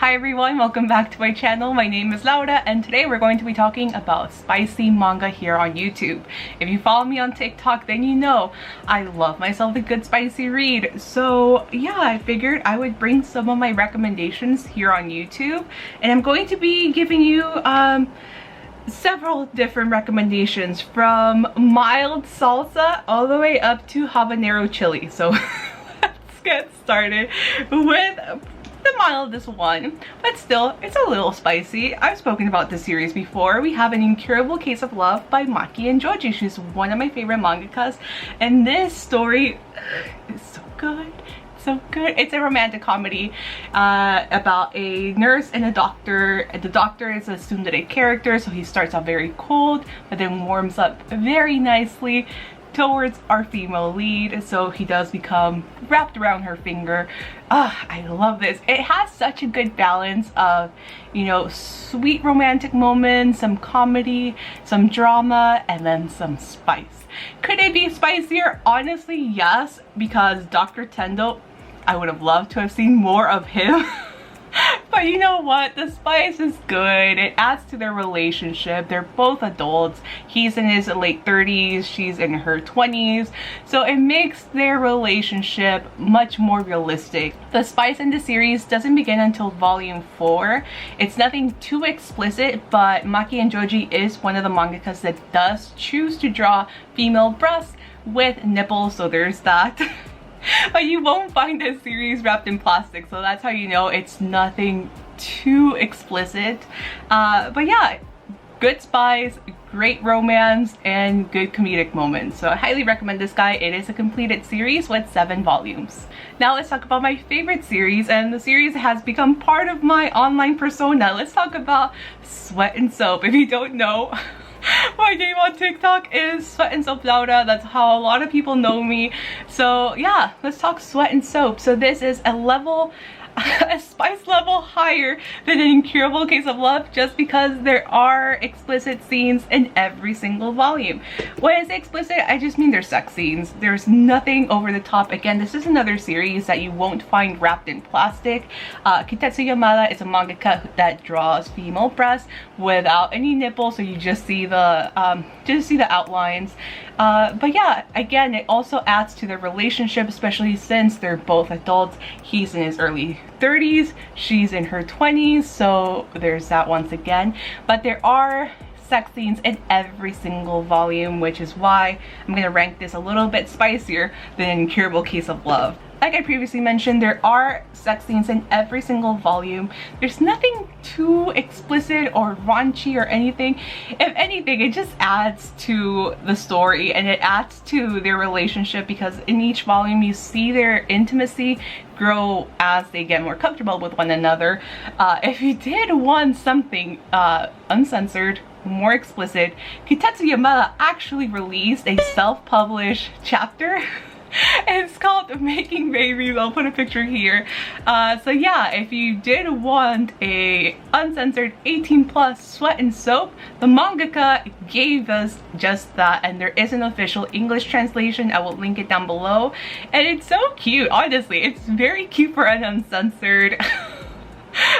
Hi everyone, welcome back to my channel. My name is Laura and today we're going to be talking about spicy manga here on YouTube. If you follow me on TikTok, then you know I love myself a good spicy read. So yeah, I figured I would bring some of my recommendations here on YouTube, and I'm going to be giving you several different recommendations from mild salsa all the way up to habanero chili. So let's get started with the mildest one, but still it's a little spicy. I've spoken about this series before. We have An Incurable Case of Love by Maki and Joji. She's one of my favorite mangakas, and this story is so good. So good. It's a romantic comedy about a nurse and a doctor. The doctor is a tsundere character, so he starts out very cold but then warms up very nicely towards our female lead, so he does become wrapped around her finger. I love this. It has such a good balance of, you know, sweet romantic moments, some comedy, some drama, and then some spice. Could it be spicier? Honestly, yes, because Dr. Tendo, I would have loved to have seen more of him. But you know what? The spice is good. It adds to their relationship. They're both adults. He's in his late 30s. She's in her 20s. So it makes their relationship much more realistic. The spice in the series doesn't begin until volume 4. It's nothing too explicit, but Maki and Joji is one of the mangakas that does choose to draw female breasts with nipples. So there's that. But you won't find this series wrapped in plastic, so that's how you know it's nothing too explicit. But yeah, good spice, great romance, and good comedic moments. So I highly recommend this guy. It is a completed series with 7 volumes. Now let's talk about my favorite series, and the series has become part of my online persona. Let's talk about Sweat and Soap. If you don't know, my name on TikTok is Sweat and Soap Laura. That's how a lot of people know me. So yeah, let's talk Sweat and Soap. So this is a spice level higher than An Incurable Case of Love, just because there are explicit scenes in every single volume. When I say explicit, I just mean there's sex scenes. There's nothing over the top. Again, this is another series that you won't find wrapped in plastic. Kitetsu Yamada is a mangaka that draws female breasts without any nipples, so you just see the outlines. But yeah, again, it also adds to their relationship, especially since they're both adults. He's in his early 30s, she's in her 20s, so there's that once again. But there are sex scenes in every single volume, which is why I'm gonna rank this a little bit spicier than An Incurable Case of Love. Like I previously mentioned, there are sex scenes in every single volume. There's nothing too explicit or raunchy or anything. If anything, it just adds to the story and it adds to their relationship, because in each volume you see their intimacy grow as they get more comfortable with one another. If you did want something uncensored, more explicit, Kitetsu Yamada actually released a self-published chapter. It's called Making Babies. I'll put a picture here. So yeah, if you did want a uncensored 18+ Sweat and Soap, the mangaka gave us just that, and there is an official English translation. I will link it down below, and it's so cute. Honestly, it's very cute for an uncensored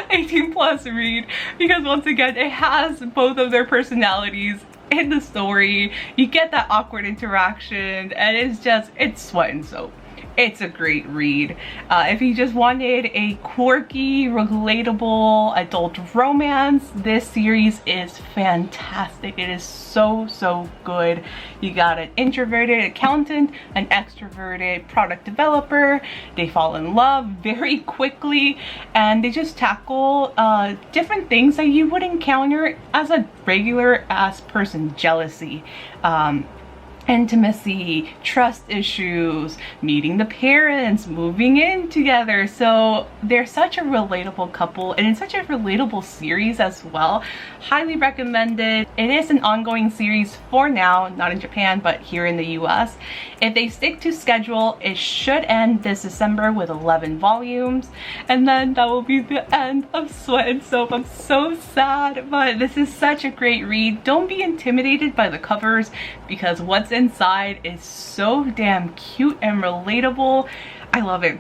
18+ read, because once again, it has both of their personalities in the story. You get that awkward interaction, and it's Sweat and Soap. It's a great read. If you just wanted a quirky, relatable adult romance, this series is fantastic. It is so good. You got an introverted accountant, an extroverted product developer. They fall in love very quickly, and they just tackle different things that you would encounter as a regular ass person. Jealousy, intimacy, trust issues, meeting the parents, moving in together. So they're such a relatable couple, and it's such a relatable series as well. Highly recommended. It is an ongoing series for now, not in Japan, but here in the US. If they stick to schedule, it should end this December with 11 volumes, and then that will be the end of Sweat and Soap. I'm so sad, but this is such a great read. Don't be intimidated by the covers, because what's inside is so damn cute and relatable. I love it.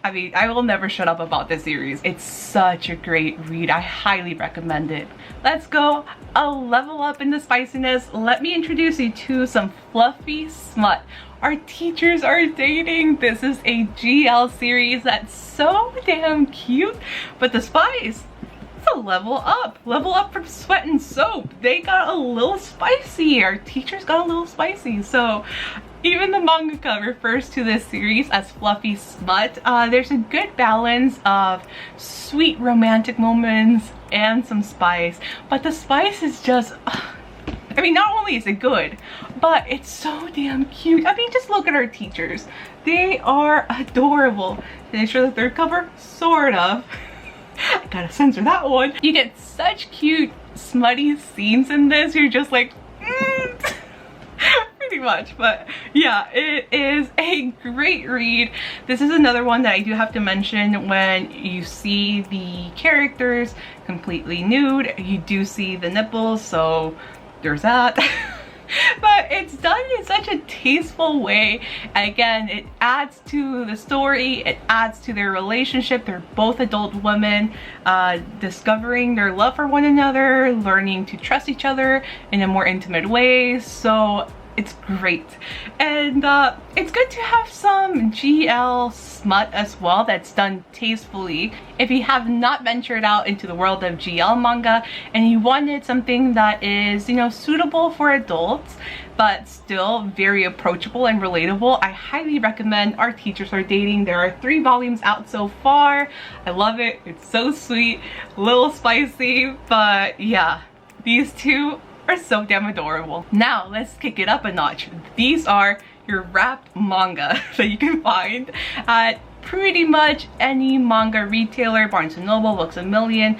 I mean, I will never shut up about this series. It's such a great read. I highly recommend it. Let's go a level up in the spiciness. Let me introduce you to some fluffy smut. Our teachers are dating. This is a GL series that's so damn cute, but the spice, it's a level up from Sweat and Soap. They got a little spicy. Our teachers got a little spicy. So even the mangaka refers to this series as fluffy smut. There's a good balance of sweet romantic moments and some spice, but the spice is just, I mean, not only is it good, but it's so damn cute. I mean, just look at our teachers. They are adorable. Did I show the third cover? Sort of. I gotta censor that one. You get such cute, smutty scenes in this. You're just like, pretty much. But yeah, it is a great read. This is another one that I do have to mention. When you see the characters completely nude, you do see the nipples, so there's that. But it's done in such a tasteful way. Again, it adds to the story, it adds to their relationship. They're both adult women discovering their love for one another, learning to trust each other in a more intimate way. So it's great. And it's good to have some GL smut as well that's done tastefully. If you have not ventured out into the world of GL manga and you wanted something that is, you know, suitable for adults but still very approachable and relatable, I highly recommend Our Teachers Are Dating. There are 3 volumes out so far. I love it. It's so sweet, a little spicy, but yeah, these two are so damn adorable. Now let's kick it up a notch. These are your wrapped manga that you can find at pretty much any manga retailer, Barnes & Noble, Books A Million,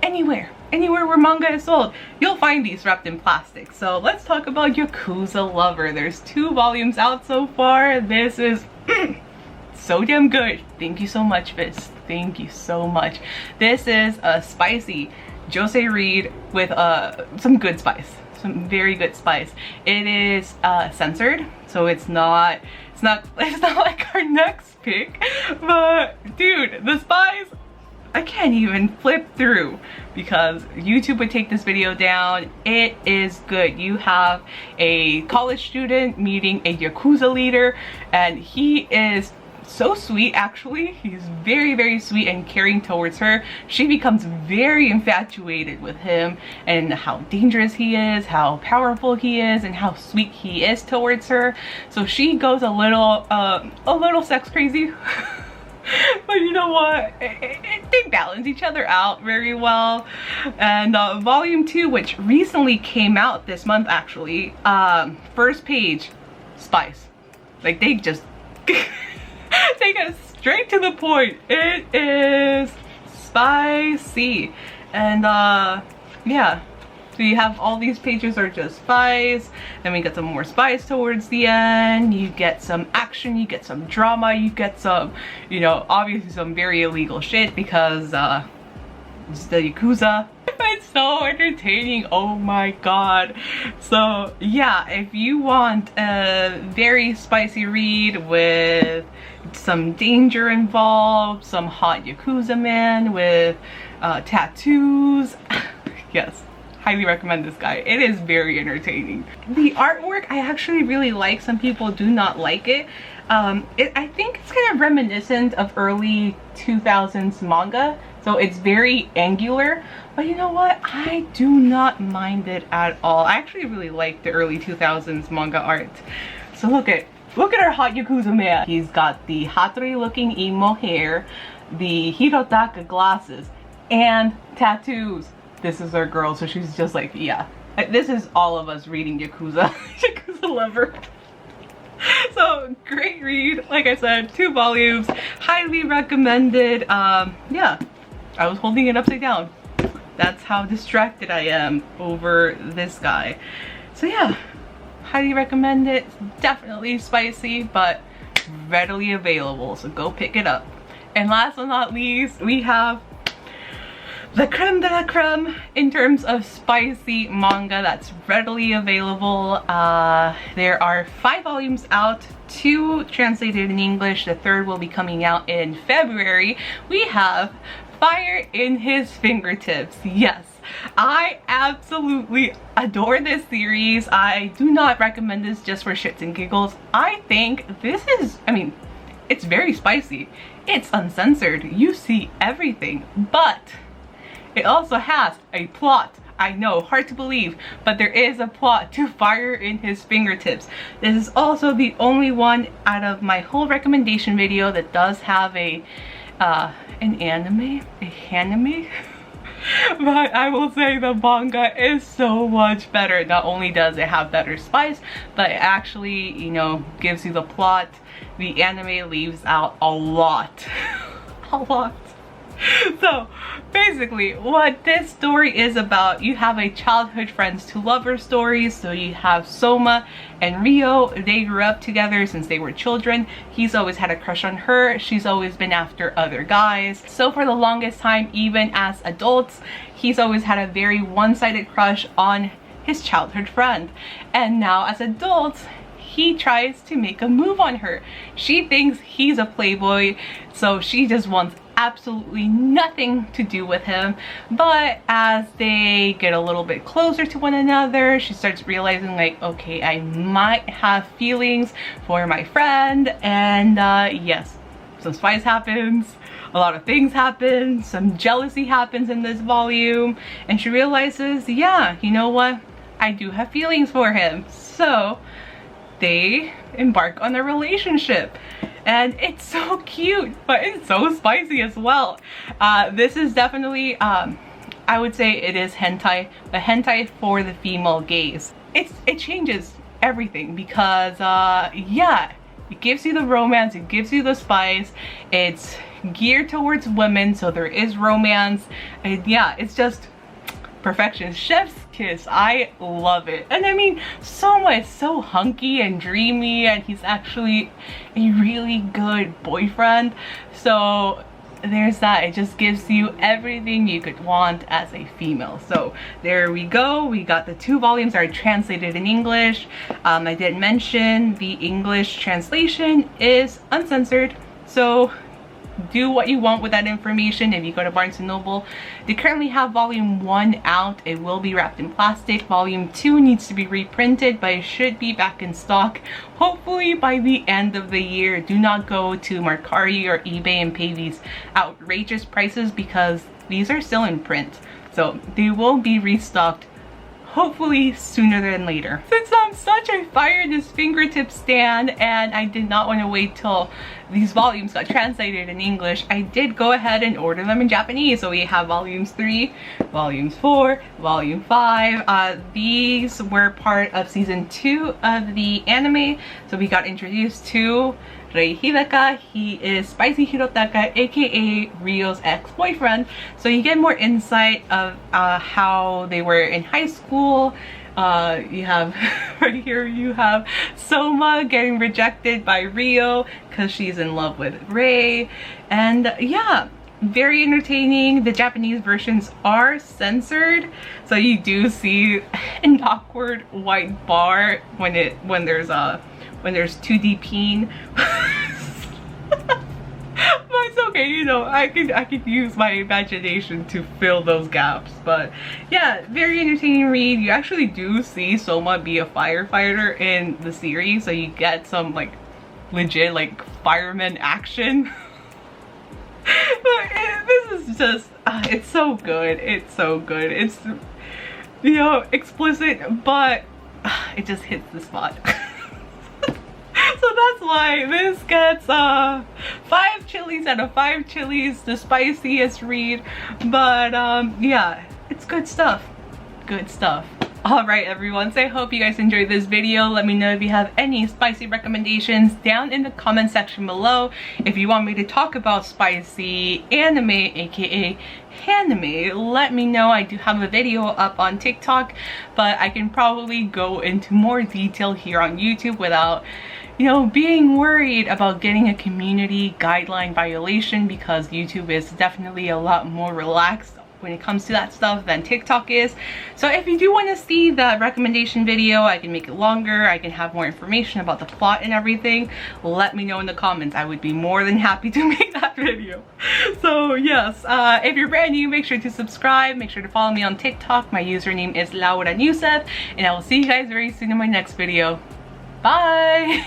anywhere where manga is sold, you'll find these wrapped in plastic. So let's talk about Yakuza Lover. There's 2 volumes out so far. This is so damn good. Thank you so much, Fizz. Thank you so much. This is a spicy josei read with some good spice, some very good spice. It is censored, so it's not like our next pick, but dude, the spice, I can't even flip through because YouTube would take this video down. It is good. You have a college student meeting a Yakuza leader, and he is so sweet. Actually, he's very, very sweet and caring towards her. She becomes very infatuated with him and how dangerous he is, how powerful he is, and how sweet he is towards her. So she goes a little sex crazy. But you know what, they balance each other out very well. And volume 2, which recently came out this month actually, first page, spice. Like, they just they get straight to the point. It is spicy. And yeah, so you have all these pages are just spice, then we get some more spice towards the end, you get some action, you get some drama, you get some, you know, obviously some very illegal shit because it's the Yakuza. It's so entertaining, oh my god. So yeah, if you want a very spicy read with some danger involved, some hot Yakuza man with tattoos, yes, highly recommend this guy. It is very entertaining. The artwork I actually really like. Some people do not like it. I think it's kind of reminiscent of early 2000s manga, so it's very angular, but you know what, I do not mind it at all. I actually really like the early 2000s manga art. So look at our hot Yakuza man. He's got the Hattori looking emo hair, the Hirotaka glasses, and tattoos. This is our girl, so she's just like, yeah, this is all of us reading Yakuza. Yakuza Lover. So great read, like I said, 2 volumes, highly recommended. Yeah, I was holding it upside down. That's how distracted I am over this guy. So yeah, highly recommend it. Definitely spicy, but readily available, so go pick it up. And last but not least, we have the creme de la creme in terms of spicy manga that's readily available. There are 5 volumes out, 2 translated in English. The 3rd will be coming out in February. We have Fire in His Fingertips. Yes, I absolutely adore this series. I do not recommend this just for shits and giggles. I think this is, I mean, it's very spicy. It's uncensored. You see everything, but it also has a plot. I know, hard to believe, but there is a plot to Fire in His Fingertips. This is also the only one out of my whole recommendation video that does have an anime, a hanime. But I will say the manga is so much better. Not only does it have better spice, but it actually, you know, gives you the plot. The anime leaves out a lot. A lot. So basically what this story is about, you have a childhood friends to lover story. So you have Soma and Rio. They grew up together since they were children. He's always had a crush on her. She's always been after other guys. So for the longest time, even as adults, he's always had a very one-sided crush on his childhood friend. And now as adults, he tries to make a move on her. She thinks he's a playboy, so she just wants absolutely nothing to do with him. But as they get a little bit closer to one another, she starts realizing, like, okay, I might have feelings for my friend. And yes, some spice happens, a lot of things happen, some jealousy happens in this volume, and she realizes, yeah, you know what, I do have feelings for him. So they embark on a relationship, and it's so cute, but it's so spicy as well. This is definitely, I would say it is hentai, but hentai for the female gaze. It changes everything because, yeah, it gives you the romance, it gives you the spice, it's geared towards women, so there is romance, and yeah, it's just perfection. Chef's kiss. I love it. And I mean, Soma is so hunky and dreamy, and he's actually a really good boyfriend. So there's that. It just gives you everything you could want as a female. So there we go. We got the 2 volumes that are translated in English. I did mention the English translation is uncensored, so do what you want with that information. If you go to Barnes & Noble, they currently have volume 1 out. It will be wrapped in plastic. Volume 2 needs to be reprinted, but it should be back in stock hopefully by the end of the year. Do not go to Mercari or eBay and pay these outrageous prices because these are still in print. So they will be restocked hopefully sooner than later. Since I'm such a Fire in His Fingertips stan and I did not want to wait till these volumes got translated in English, I did go ahead and order them in Japanese. So we have volumes 3, volumes 4, volume 5. These were part of season 2 of the anime. So we got introduced to Rei Hidaka. He is Spicy Hirotaka, aka Ryo's ex-boyfriend. So you get more insight of how they were in high school. You have right here, you have Soma getting rejected by Ryo because she's in love with Rei. And yeah, very entertaining. The Japanese versions are censored, so you do see an awkward white bar when there's 2D peen. But it's okay, you know, I could use my imagination to fill those gaps. But yeah, very entertaining read. You actually do see Soma be a firefighter in the series, so you get some like legit like fireman action. But this is just it's so good. It's so good. It's, you know, explicit, but it just hits the spot. So that's why this gets 5 chilies out of 5 chilies, the spiciest read. But yeah, it's good stuff. Good stuff. Alright everyone, so I hope you guys enjoyed this video. Let me know if you have any spicy recommendations down in the comment section below. If you want me to talk about spicy anime, aka hanime, let me know. I do have a video up on TikTok, but I can probably go into more detail here on YouTube without, you know, being worried about getting a community guideline violation, because YouTube is definitely a lot more relaxed when it comes to that stuff than TikTok is. So if you do want to see the recommendation video, I can make it longer, I can have more information about the plot and everything, let me know in the comments. I would be more than happy to make that video. So yes, if you're brand new, make sure to subscribe, make sure to follow me on TikTok. My username is Neuzeth, and I will see you guys very soon in my next video. Bye!